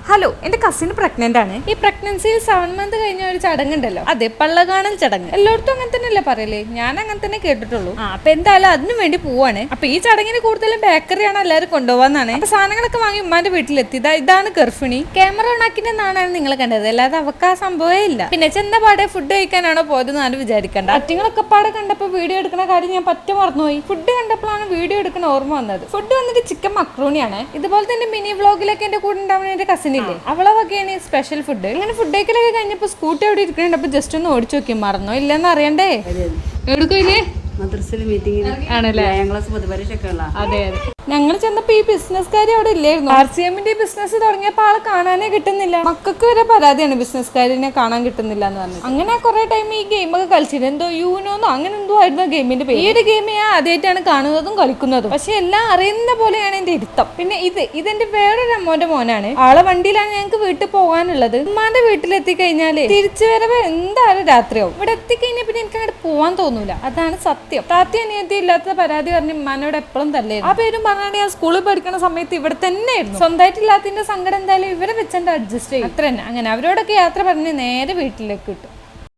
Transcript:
Hello, എന്റെ cousin pregnant ആണ്. ഈ പ്രഗ്നൻസിയിൽ 7 മന്ത് കഴിഞ്ഞ ഒരു ചടങ്ങുണ്ടല്ലോ, അതെ, പള്ളകാണൽ ചടങ്ങ്. എല്ലായിടത്തും അങ്ങനെ തന്നെയല്ലേ പറയലേ? ഞാൻ അങ്ങനെ തന്നെ കേട്ടിട്ടുള്ളൂ. അപ്പൊ എന്തായാലും അതിനു വേണ്ടി പോവാണ്. അപ്പൊ ഈ ചടങ്ങിന് കൂടുതലും ബേക്കറിയാണ് എല്ലാവരും കൊണ്ടുപോകാന്നാണ്. അപ്പൊ സാധനങ്ങളൊക്കെ വാങ്ങി ഉമ്മാന്റെ വീട്ടിലെത്തി. ഇതാണ് ഗർഭിണി. ക്യാമറ ഓണാക്കിനാണ് നിങ്ങൾ കണ്ടത്, അല്ലാതെ അവർക്ക് ആ സംഭവമേ ഇല്ല. പിന്നെ ചെന്നപാടെ ഫുഡ് കഴിക്കാനാണോ പോയതെന്ന് ആരും വിചാരിക്കണ്ട. അറ്റിങ്ങളൊക്കെ പാടെ കണ്ടപ്പോ വീഡിയോ എടുക്കുന്ന കാര്യം ഞാൻ പറ്റ മറന്നുപോയി. ഫുഡ് കണ്ടപ്പോഴാണ് വീഡിയോ എടുക്കുന്ന ഓർമ്മ വന്നത്. ഫുഡ് വന്നിട്ട് ചിക്കൻ മക്രൂണിയാണ്. ഇതുപോലെ തന്നെ മിനി വ്ളോഗിലൊക്കെ എന്റെ കൂടെ ഉണ്ടാവുന്ന എന്റെ കസിൻ ഇല്ലേ, അവളെ വകയാണ് സ്പെഷ്യൽ ഫുഡ്. ഇങ്ങനെ ഫുഡ് കഴിക്കലൊക്കെ കഴിഞ്ഞപ്പോ സ്കൂട്ടി അവിടെ ഇരിക്കുന്നുണ്ട്. അപ്പൊ ജസ്റ്റ് ഒന്ന് ഓടിച്ചു നോക്കി. മറന്നോ ഇല്ലെന്ന് അറിയണ്ടേ? എടുക്കില്ലേ ആണല്ലേ? അതെ അതെ. ഞങ്ങൾ ചെന്നപ്പോ ഈ ബിസിനസ്സുകാരി അവിടെ ഇല്ലായിരുന്നു. RCMന്റെ ഈ ബിസിനസ് തുടങ്ങിയപ്പോ ആളെ കാണാനേ കിട്ടുന്നില്ല. മക്കൾക്ക് വരെ പരാതിയാണ് ബിസിനസ്സുകാരിനെ കാണാൻ കിട്ടുന്നില്ല എന്ന് പറഞ്ഞു. അങ്ങനെ കുറെ ടൈം ഈ ഗെയിമൊക്കെ കളിച്ചിട്ട് എന്തോ യൂനോന്നോ അങ്ങനെ എന്തോ ആയിരുന്നു ഗെയിമിന്റെ പേര്. ഈ ഒരു ഗെയിം ഞാൻ ആദ്യമായിട്ടാണ് കാണുന്നതും കളിക്കുന്നതും. പക്ഷെ എല്ലാം അറിയുന്ന പോലെയാണ് എന്റെ ഇരുത്തം. പിന്നെ ഇതെന്റെ വേറൊരു അമ്മോന്റെ മോനാണ്. ആളെ വണ്ടിയിലാണ് ഞങ്ങൾക്ക് വീട്ടിൽ പോകാനുള്ളത്. ഉമ്മാന്റെ വീട്ടിലെത്തി കഴിഞ്ഞാല് തിരിച്ചു വരവ് എന്തായാലും രാത്രിയാവും. ഇവിടെ എത്തിക്കഴിഞ്ഞാൽ പിന്നെ എനിക്ക് അങ്ങോട്ട് പോവാൻ തോന്നൂല. അതാണ് സത്യം. താത്തി അനിയത്തി ഇല്ലാത്ത പരാതി പറഞ്ഞ് ഉമ്മാനോട് എപ്പോഴും തല്ലായിരുന്നു. ആ പേരും പറഞ്ഞാൽ ഞാൻ സ്കൂളിൽ പഠിക്കുന്ന സമയത്ത് ഇവിടെ തന്നെ ആയിരുന്നു. സ്വന്തമായിട്ടില്ലാത്തതിന്റെ സങ്കടം എന്തായാലും ഇവരെ വെച്ചെന്റെ അഡ്ജസ്റ്റ് ചെയ്യും. അത്ര തന്നെ. അങ്ങനെ അവരോടൊക്കെ യാത്ര പറഞ്ഞ് നേരെ വീട്ടിലേക്ക് കിട്ടും.